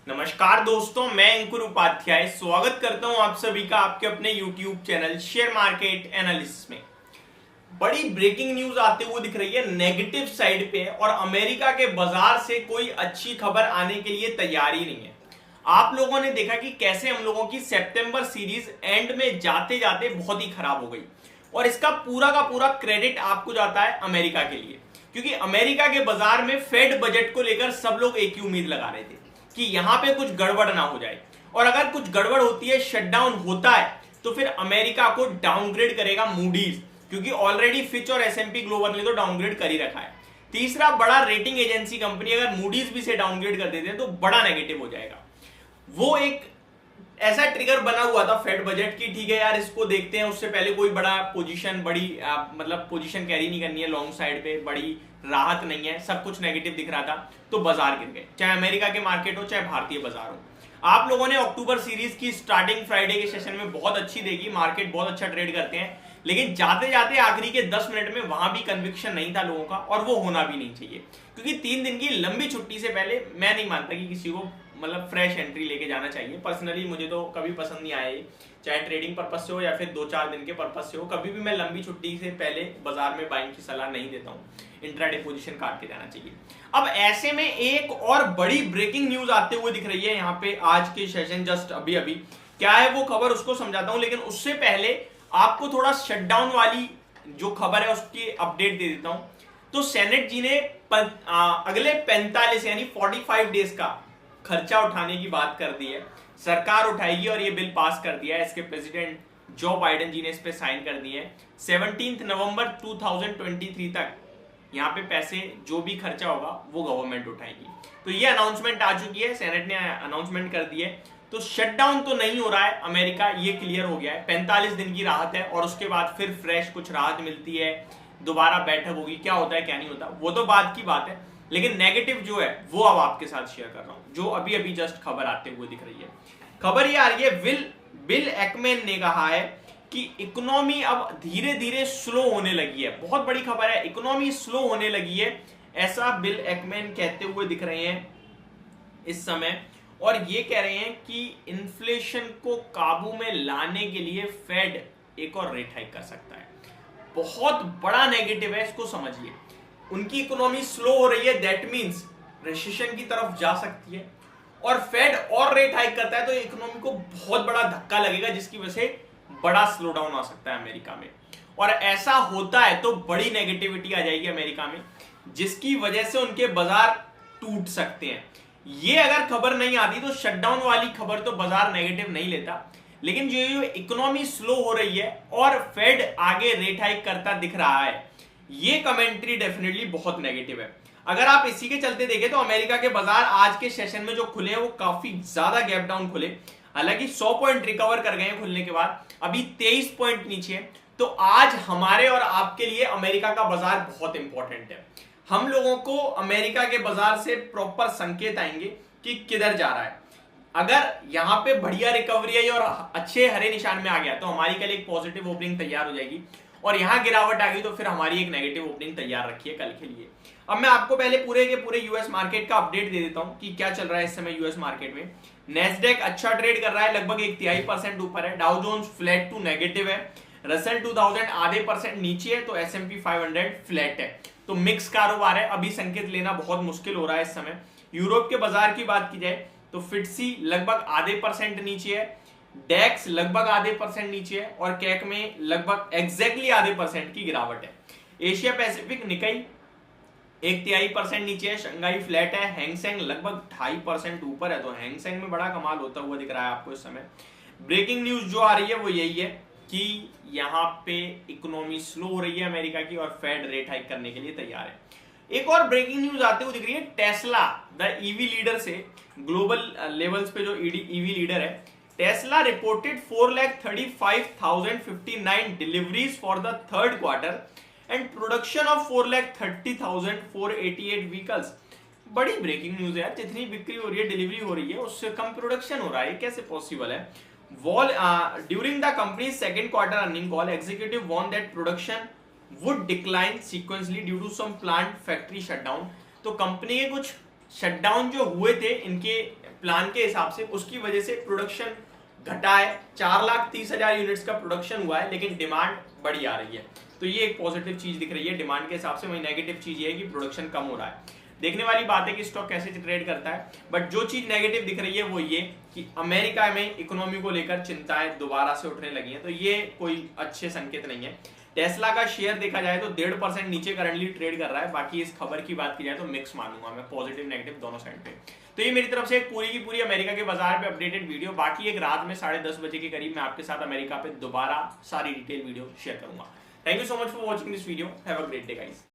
नमस्कार दोस्तों, मैं अंकुर उपाध्याय स्वागत करता हूं आप सभी का आपके अपने YouTube channel share market analysis में। बड़ी ब्रेकिंग न्यूज आते हुए दिख रही है नेगेटिव साइड पे और अमेरिका के बाजार से कोई अच्छी खबर आने के लिए तैयार ही नहीं है। आप लोगों ने देखा कि कैसे हम लोगों की सितंबर सीरीज एंड में जाते जाते बहुत ही खराब हो गई और इसका पूरा का पूरा क्रेडिट आपको जाता है अमेरिका के लिए, क्योंकि अमेरिका के बाजार में फेड बजट को लेकर सब लोग एक ही उम्मीद लगा रहे थे कि यहां पे कुछ गड़बड़ ना हो जाए, और अगर कुछ गड़बड़ होती है, शटडाउन होता है, तो फिर अमेरिका को डाउनग्रेड करेगा मूडीज, क्योंकि ऑलरेडी फिच और एसएमपी ग्लोबल ने तो डाउनग्रेड कर ही रखा है। तीसरा बड़ा रेटिंग एजेंसी कंपनी अगर मूडीज भी से डाउनग्रेड कर देते हैं तो बड़ा नेगेटिव हो जाएगा। वो एक ऐसा ट्रिगर बना हुआ था फेड बजट की, ठीक है यार इसको देखते हैं, उससे पहले कोई बड़ा पोजीशन मतलब पोजीशन कैरी नहीं करनी है, लॉन्ग साइड पे बड़ी राहत नहीं है, सब कुछ नेगेटिव दिख रहा था, तो बाजार गिर गए, चाहे अमेरिका के मार्केट हो चाहे भारतीय बाजार हो। आप लोगों ने अक्टूबर सीरीज की स्टार्टिंग फ्राइडे के सेशन में बहुत अच्छी देखी, मार्केट बहुत अच्छा ट्रेड करते हैं, लेकिन जाते जाते आखिरी के 10 मिनट में वहां भी कन्विक्शन नहीं था लोगों का, और वो होना भी नहीं चाहिए, क्योंकि 3 दिन की लंबी छुट्टी से पहले मैं नहीं मानता कि किसी को मतलब फ्रेश एंट्री लेके जाना चाहिए। पर्सनली मुझे तो कभी पसंद नहीं आया, चाहे ट्रेडिंग पर्पज से हो या फिर 2-4 दिन के पर्पज से हो, कभी भी मैं लंबी छुट्टी से पहले बाजार में बाइंग की सलाह नहीं देता हूँ। इंट्राडे पोजीशन काट के जाना चाहिए। अब ऐसे में एक और बड़ी ब्रेकिंग न्यूज आते हुए दिख रही है यहाँ पे आज के सेशन जस्ट अभी अभी। क्या है वो खबर, उसको समझाता हूं, लेकिन उससे पहले आपको थोड़ा शटडाउन वाली जो खबर है उसकी अपडेट दे देता हूं। तो सेनेट जी ने अगले 45 यानी 45 डेज का खर्चा उठाने की बात कर दी है, सरकार उठाएगी और ये बिल पास कर दिया है। इसके प्रेसिडेंट जो बाइडेन जी ने इस पे साइन कर दिए हैं। 17 नवंबर 2023 तक यहाँ पे पैसे जो भी खर्चा होगा वो गवर्नमेंट उठाएगी। तो ये अनाउंसमेंट आ चुकी है, सेनेट ने अनाउंसमेंट कर दी है। तो शटडाउन तो नहीं हो रहा है अमेरिका, ये क्लियर हो गया है। 45 दिन की राहत है और उसके बाद फिर फ्रेश कुछ राहत मिलती है, दोबारा बैठक होगी, क्या होता है क्या नहीं होता वो तो बाद की बात है, लेकिन नेगेटिव जो है वो अब आपके साथ शेयर कर रहा हूं, जो अभी अभी जस्ट खबर आते हुए दिख रही है। खबर ये आ रही है, बिल एक्मेन ने कहा है कि इकोनॉमी अब धीरे धीरे स्लो होने लगी है। बहुत बड़ी खबर है, इकोनॉमी स्लो होने लगी है, ऐसा बिल एक्मेन कहते हुए दिख रहे हैं इस समय। और ये कह रहे हैं कि इन्फ्लेशन को काबू में लाने के लिए फेड एक और रेट हाइक कर सकता है। बहुत बड़ा नेगेटिव है, इसको समझिए। उनकी इकोनॉमी स्लो हो रही है, दैट मींस रिसेशन की तरफ जा सकती है, और फेड और रेट हाइक करता है तो इकोनॉमी को बहुत बड़ा धक्का लगेगा, जिसकी वजह से बड़ा स्लो डाउन आ सकता है अमेरिका में। और ऐसा होता है तो बड़ी नेगेटिविटी आ जाएगी अमेरिका में, जिसकी वजह से उनके बाजार टूट सकते हैं। ये अगर खबर नहीं आती तो शटडाउन वाली खबर तो बाजार नेगेटिव नहीं लेता, लेकिन जो इकोनॉमी स्लो हो रही है और फेड आगे रेट हाइक करता दिख रहा है, ये कमेंट्री डेफिनेटली बहुत नेगेटिव है। अगर आप इसी के चलते देखें तो अमेरिका के बाजार आज के सेशन में जो खुले हैं वो काफी ज्यादा गैप डाउन खुले, हालांकि 100 पॉइंट रिकवर कर गए हैं खुलने के बाद, अभी 23 पॉइंट नीचे है। तो आज हमारे और आपके लिए अमेरिका का बाजार बहुत इंपॉर्टेंट है। हम लोगों को अमेरिका के बाजार से प्रॉपर संकेत आएंगे कि किधर जा रहा है। अगर यहां पे बढ़िया रिकवरी आई और अच्छे हरे निशान में आ गया तो हमारी कल एक पॉजिटिव ओपनिंग तैयार हो जाएगी, और यहां गिरावट आ गई तो फिर हमारी एक नेगेटिव ओपनिंग तैयार रखी है कल के लिए। अब मैं आपको पहले पूरे के पूरे यूएस मार्केट का अपडेट दे देता हूं कि क्या चल रहा है इस समय यूएस मार्केट में। नेस्डेक अच्छा ट्रेड कर रहा है, लगभग 1/3% ऊपर है। Dow Jones flat to negative है। रसेल 2000 आधे % नीचे है, तो S&P 500 फ्लैट है। तो मिक्स कारोबार है, अभी संकेत लेना बहुत मुश्किल हो रहा है इस समय। यूरोप के बाजार की बात की जाए तो फिट्सी लगभग आधे % नीचे है, डेक्स लगभग आधे % नीचे है, और कैक में लगभग एग्जैक्टली आधे % की गिरावट है। एशिया पैसिफिक निकाई 1/3% नीचे है, शंघाई फ्लैट है, हैंगसेंग लगभग 2.5% ऊपर है। तो हैंगसेंग में बड़ा कमाल होता हुआ दिख रहा है आपको इस समय। ब्रेकिंग न्यूज जो आ रही है वो यही है कि यहाँ पे इकोनॉमी स्लो हो रही है अमेरिका की और फेड रेट हाइक करने के लिए तैयार है। एक और ब्रेकिंग न्यूज आते हुए दिख रही है, टेस्ला द ईवी लीडर से ग्लोबल लेवल्स पे जो ईवी लीडर है, Tesla reported 4,35,059 deliveries for the third quarter and production of 4,30,488 vehicles. बड़ी ब्रेकिंग न्यूज है यार, जितनी बिक्री हो रही है, डिलीवरी हो रही है, उससे कम प्रोडक्शन हो रहा है, कैसे पॉसिबल है। During the company's second quarter earning call, executive warned that production would decline sequentially due to some plant factory shutdown। तो कंपनी के कुछ शटडाउन जो हुए थे इनके प्लान के हिसाब से, उसकी वजह से प्रोडक्शन घटा है। 4,30,000 यूनिट्स का प्रोडक्शन हुआ है, लेकिन डिमांड बड़ी आ रही है। तो ये एक पॉजिटिव चीज दिख रही है डिमांड के हिसाब से। वही नेगेटिव चीज ये है कि प्रोडक्शन कम हो रहा है। देखने वाली बात है कि स्टॉक कैसे ट्रेड करता है। बट जो चीज नेगेटिव दिख रही है वो ये कि अमेरिका में इकोनॉमी को लेकर चिंताएं दोबारा से उठने लगी हैं। तो ये कोई अच्छे संकेत नहीं है। टेस्ला का शेयर देखा जाए तो 1.5% नीचे करंटली ट्रेड कर रहा है। बाकी इस खबर की बात की जाए तो मिक्स मानूंगा मैं, पॉजिटिव नेगेटिव दोनों साइड पे। तो ये मेरी तरफ से पूरी की पूरी अमेरिका के बाजार पे अपडेटेड वीडियो। बाकी एक रात में 10:30 बजे के करीब मैं आपके साथ अमेरिका पे दोबारा सारी डिटेल वीडियो शेयर करूंगा। Thank you so much for watching this video. Have a great day guys.